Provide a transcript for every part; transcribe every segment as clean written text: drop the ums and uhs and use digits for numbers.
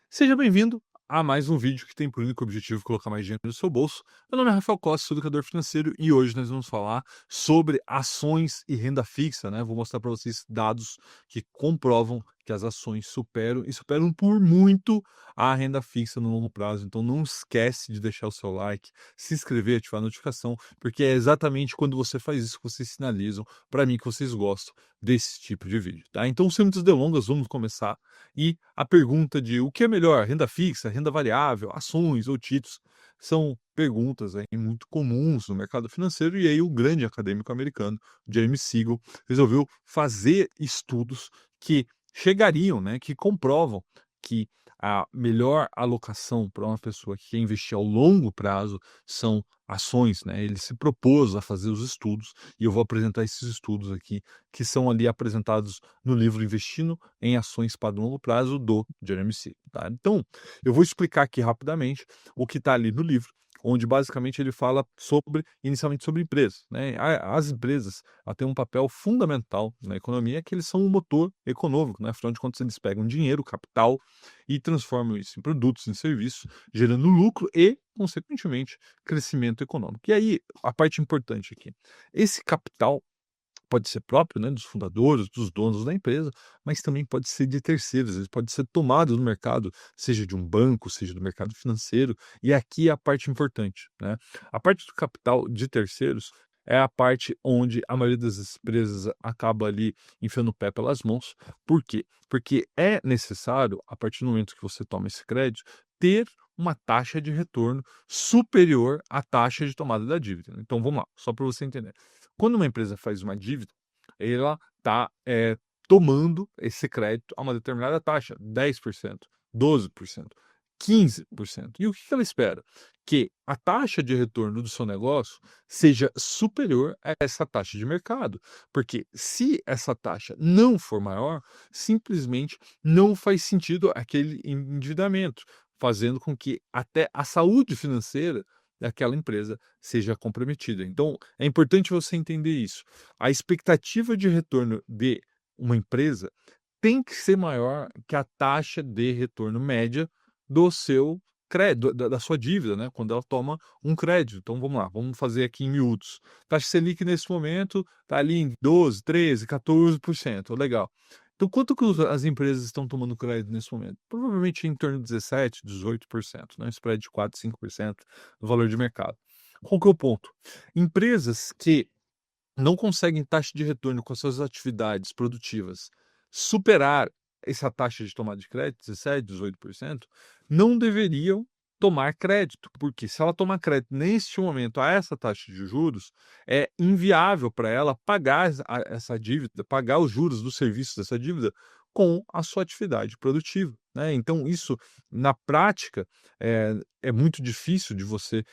Seja bem-vindo a mais um vídeo que tem por único objetivo colocar mais dinheiro no seu bolso. Meu nome é Rafael Costa, sou educador financeiro e hoje nós vamos falar sobre ações e renda fixa, né? Vou mostrar para vocês dados que comprovam que as ações superam por muito a renda fixa no longo prazo. Então não esquece de deixar o seu like, se inscrever, ativar a notificação, porque é exatamente quando você faz isso que vocês sinalizam para mim que vocês gostam desse tipo de vídeo, tá? Então, sem muitas delongas, vamos começar. E a pergunta de o que é melhor, renda fixa, renda variável, ações ou títulos, são perguntas aí muito comuns no mercado financeiro, e aí o grande acadêmico americano, James Siegel, resolveu fazer estudos que chegariam, né, que comprovam que a melhor alocação para uma pessoa que quer investir ao longo prazo são ações, né? Ele se propôs a fazer os estudos e eu vou apresentar esses estudos aqui, que são ali apresentados no livro Investindo em Ações para o Longo Prazo, do Jeremy Siegel, tá? Então, eu vou explicar aqui rapidamente o que está ali no livro, onde basicamente ele fala inicialmente sobre empresas, né? As empresas têm um papel fundamental na economia, que eles são um motor econômico, né? Afinal de contas, eles pegam dinheiro, capital, e transformam isso em produtos, em serviços, gerando lucro e, consequentemente, crescimento econômico. E aí, a parte importante aqui, esse capital pode ser próprio, né, dos fundadores, dos donos da empresa, mas também pode ser de terceiros, ele pode ser tomado no mercado, seja de um banco, seja do mercado financeiro, e aqui é a parte importante, né? A parte do capital de terceiros é a parte onde a maioria das empresas acaba ali enfiando o pé pelas mãos. Por quê? Porque é necessário, a partir do momento que você toma esse crédito, ter uma taxa de retorno superior à taxa de tomada da dívida. Então vamos lá, só para você entender. Quando uma empresa faz uma dívida, ela está tomando esse crédito a uma determinada taxa, 10%, 12%, 15%. E o que ela espera? Que a taxa de retorno do seu negócio seja superior a essa taxa de mercado. Porque se essa taxa não for maior, simplesmente não faz sentido aquele endividamento, fazendo com que até a saúde financeira daquela empresa seja comprometida. Então, é importante você entender isso. A expectativa de retorno de uma empresa tem que ser maior que a taxa de retorno média do seu crédito, da sua dívida, né? Quando ela toma um crédito. Então, vamos lá, vamos fazer aqui em miúdos. Taxa Selic nesse momento está ali em 12, 13, 14%. Legal. Então, quanto que as empresas estão tomando crédito nesse momento? Provavelmente em torno de 17, 18%, né? Um spread de 4, 5% do valor de mercado. Qual que é o ponto? Empresas que não conseguem taxa de retorno com as suas atividades produtivas superar essa taxa de tomada de crédito, 17, 18%, não deveriam tomar crédito, porque se ela tomar crédito neste momento a essa taxa de juros, é inviável para ela pagar essa dívida, pagar os juros dos serviços dessa dívida com a sua atividade produtiva, né? Então isso, na prática, é muito difícil de você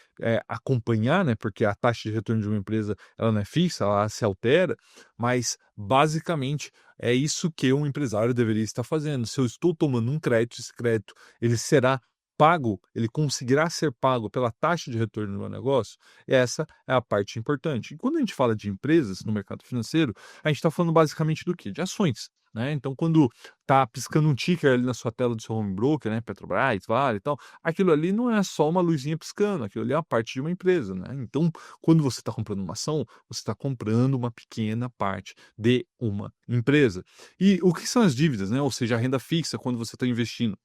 acompanhar, né? Porque a taxa de retorno de uma empresa ela não é fixa, ela se altera, mas basicamente é isso que um empresário deveria estar fazendo. Se eu estou tomando um crédito, esse crédito ele será pago, ele conseguirá ser pago pela taxa de retorno do meu negócio, essa é a parte importante. E quando a gente fala de empresas no mercado financeiro, a gente está falando basicamente do quê? De ações, né? Então, quando tá piscando um ticker ali na sua tela do seu home broker, né? Petrobras, Vale e tal, aquilo ali não é só uma luzinha piscando, aquilo ali é a parte de uma empresa, né? Então, quando você está comprando uma ação, você está comprando uma pequena parte de uma empresa. E o que são as dívidas, né? Ou seja, a renda fixa quando você está investindo.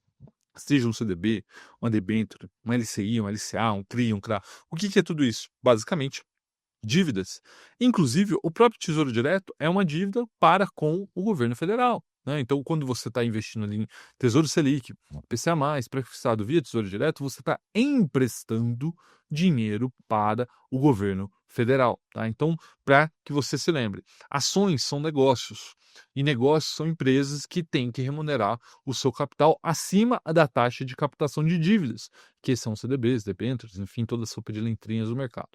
Seja um CDB, uma debênture, um LCI, um LCA, um CRI, um CRA. O que que é tudo isso? Basicamente, dívidas. Inclusive, o próprio Tesouro Direto é uma dívida para com o governo federal, né? Então, quando você está investindo ali em Tesouro Selic, IPCA+, pré-fixado via Tesouro Direto, você está emprestando dinheiro para o governo federal, tá? Então, para que você se lembre, ações são negócios e negócios são empresas que têm que remunerar o seu capital acima da taxa de captação de dívidas, que são CDBs, debêntures, enfim, todas as sopas do mercado.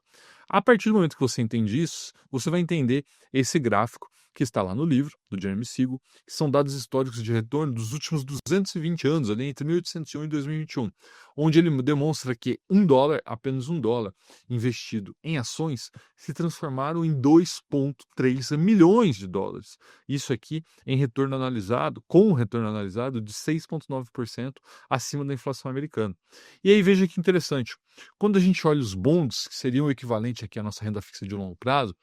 A partir do momento que você entende isso, você vai entender esse gráfico que está lá no livro do Jeremy Siegel, que são dados históricos de retorno dos últimos 220 anos, ali entre 1801 e 2021, onde ele demonstra que $1, apenas $1 investido em ações, se transformaram em 2,3 milhões de dólares. Isso aqui em retorno analisado, com o retorno analisado de 6,9% acima da inflação americana. E aí veja que interessante, quando a gente olha os bonds, que seriam o equivalente aqui à nossa renda fixa de longo prazo,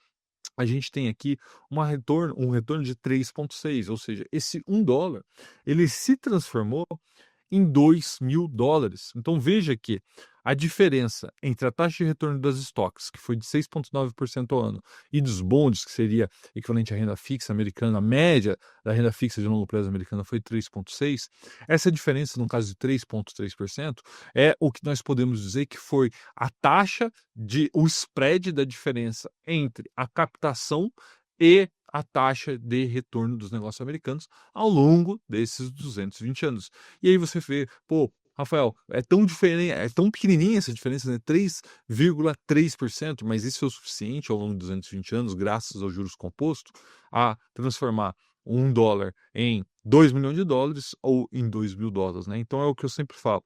a gente tem aqui um retorno de 3,6, ou seja, esse $1, ele se transformou em $2.000. Então veja que a diferença entre a taxa de retorno das estoques, que foi de 6,9% ao ano, e dos bonds, que seria equivalente à renda fixa americana, a média da renda fixa de longo prazo americana foi 3,6%, essa diferença, no caso de 3,3%, é o que nós podemos dizer que foi a taxa o spread da diferença entre a captação e a taxa de retorno dos negócios americanos ao longo desses 220 anos. E aí você vê, pô, Rafael, é tão diferente, é tão pequenininha essa diferença, né? 3,3%, mas isso é o suficiente ao longo de 220 anos, graças aos juros compostos, a transformar $1 em $2 milhões ou em $2.000, né? Então é o que eu sempre falo.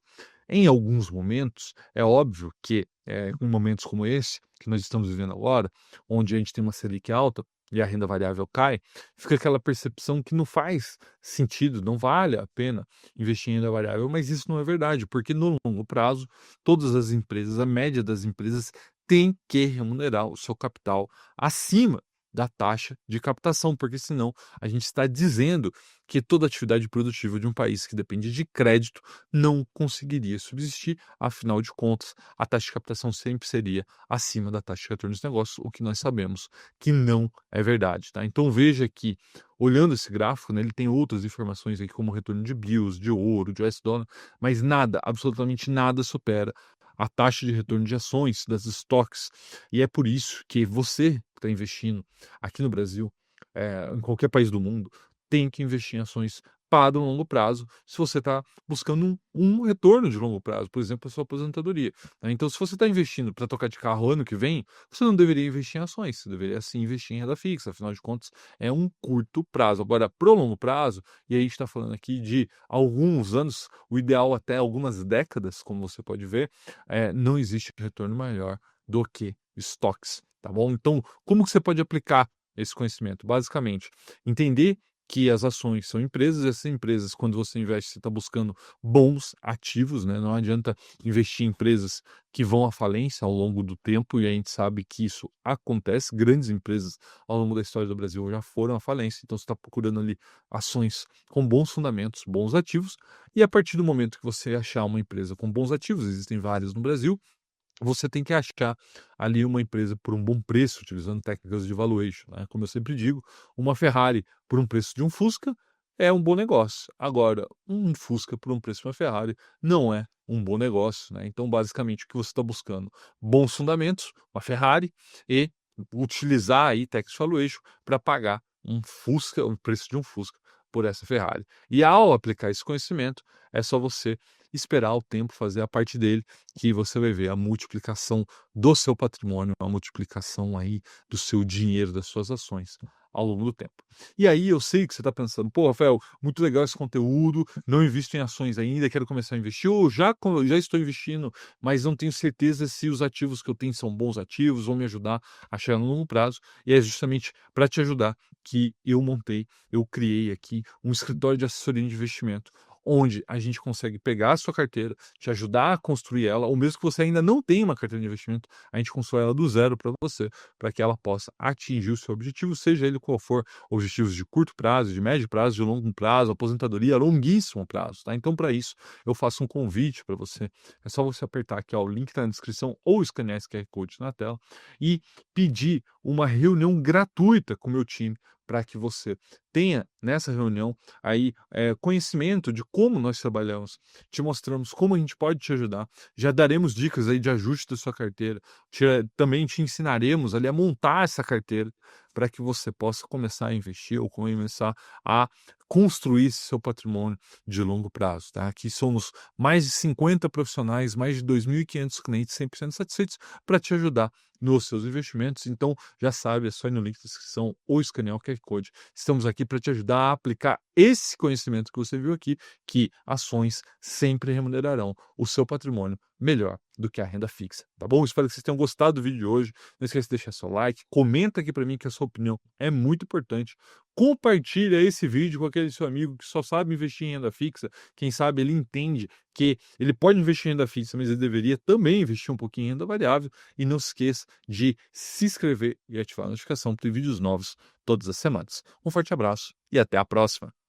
Em alguns momentos, é óbvio que em momentos como esse, que nós estamos vivendo agora, onde a gente tem uma Selic alta, e a renda variável cai, fica aquela percepção que não faz sentido, não vale a pena investir em renda variável, mas isso não é verdade, porque no longo prazo, todas as empresas, a média das empresas, tem que remunerar o seu capital acima da taxa de captação, porque senão a gente está dizendo que toda atividade produtiva de um país que depende de crédito não conseguiria subsistir, afinal de contas, a taxa de captação sempre seria acima da taxa de retorno dos negócios, o que nós sabemos que não é verdade, tá? Então veja que, olhando esse gráfico, né, ele tem outras informações aqui, como retorno de BIOS, de ouro, de US dólar, mas nada, absolutamente nada supera a taxa de retorno de ações, das estoques. E é por isso que você que está investindo aqui no Brasil, em qualquer país do mundo, tem que investir em ações para o longo prazo, se você está buscando um retorno de longo prazo, por exemplo, a sua aposentadoria, né? Então, se você está investindo para trocar de carro ano que vem, você não deveria investir em ações, você deveria sim investir em renda fixa, afinal de contas, é um curto prazo. Agora, para o longo prazo, e aí a gente está falando aqui de alguns anos, o ideal até algumas décadas, como você pode ver, não existe retorno maior do que estoques, tá bom? Então, como que você pode aplicar esse conhecimento? Basicamente, entender que as ações são empresas, e essas empresas, quando você investe, você está buscando bons ativos, né? Não adianta investir em empresas que vão à falência ao longo do tempo, e a gente sabe que isso acontece. Grandes empresas ao longo da história do Brasil já foram à falência, então você está procurando ali ações com bons fundamentos, bons ativos, e a partir do momento que você achar uma empresa com bons ativos, existem várias no Brasil, você tem que achar ali uma empresa por um bom preço, utilizando técnicas de valuation, né? Como eu sempre digo, uma Ferrari por um preço de um Fusca é um bom negócio. Agora, um Fusca por um preço de uma Ferrari não é um bom negócio, né? Então, basicamente, o que você está buscando? Bons fundamentos, uma Ferrari, e utilizar aí técnicas de valuation para pagar um Fusca, o preço de um Fusca por essa Ferrari. E ao aplicar esse conhecimento, é só você esperar o tempo fazer a parte dele, que você vai ver a multiplicação do seu patrimônio, a multiplicação aí do seu dinheiro, das suas ações ao longo do tempo. E aí eu sei que você está pensando, pô, Rafael, muito legal esse conteúdo, não invisto em ações ainda, quero começar a investir, ou já estou investindo, mas não tenho certeza se os ativos que eu tenho são bons ativos, vão me ajudar a chegar no longo prazo, e é justamente para te ajudar que eu criei aqui um escritório de assessoria de investimento, onde a gente consegue pegar a sua carteira, te ajudar a construir ela, ou mesmo que você ainda não tenha uma carteira de investimento, a gente constrói ela do zero para você, para que ela possa atingir o seu objetivo, seja ele qual for, objetivos de curto prazo, de médio prazo, de longo prazo, aposentadoria a longuíssimo prazo, tá? Então, para isso, eu faço um convite para você. É só você apertar aqui, ó, o link está na descrição ou escanear esse QR Code na tela e pedir uma reunião gratuita com o meu time para que você tenha nessa reunião aí conhecimento de como nós trabalhamos, te mostramos como a gente pode te ajudar, já daremos dicas aí de ajuste da sua carteira, também te ensinaremos ali a montar essa carteira, para que você possa começar a investir ou começar a construir esse seu patrimônio de longo prazo, tá? Aqui somos mais de 50 profissionais, mais de 2.500 clientes 100% satisfeitos para te ajudar nos seus investimentos. Então, já sabe, é só ir no link da descrição ou escanear o QR Code. Estamos aqui para te ajudar a aplicar esse conhecimento que você viu aqui, que ações sempre remunerarão o seu patrimônio melhor do que a renda fixa, tá bom? Espero que vocês tenham gostado do vídeo de hoje. Não esqueça de deixar seu like, comenta aqui para mim que a sua opinião é muito importante. Compartilha esse vídeo com aquele seu amigo que só sabe investir em renda fixa. Quem sabe ele entende que ele pode investir em renda fixa, mas ele deveria também investir um pouquinho em renda variável. E não se esqueça de se inscrever e ativar a notificação para ter vídeos novos todas as semanas. Um forte abraço e até a próxima!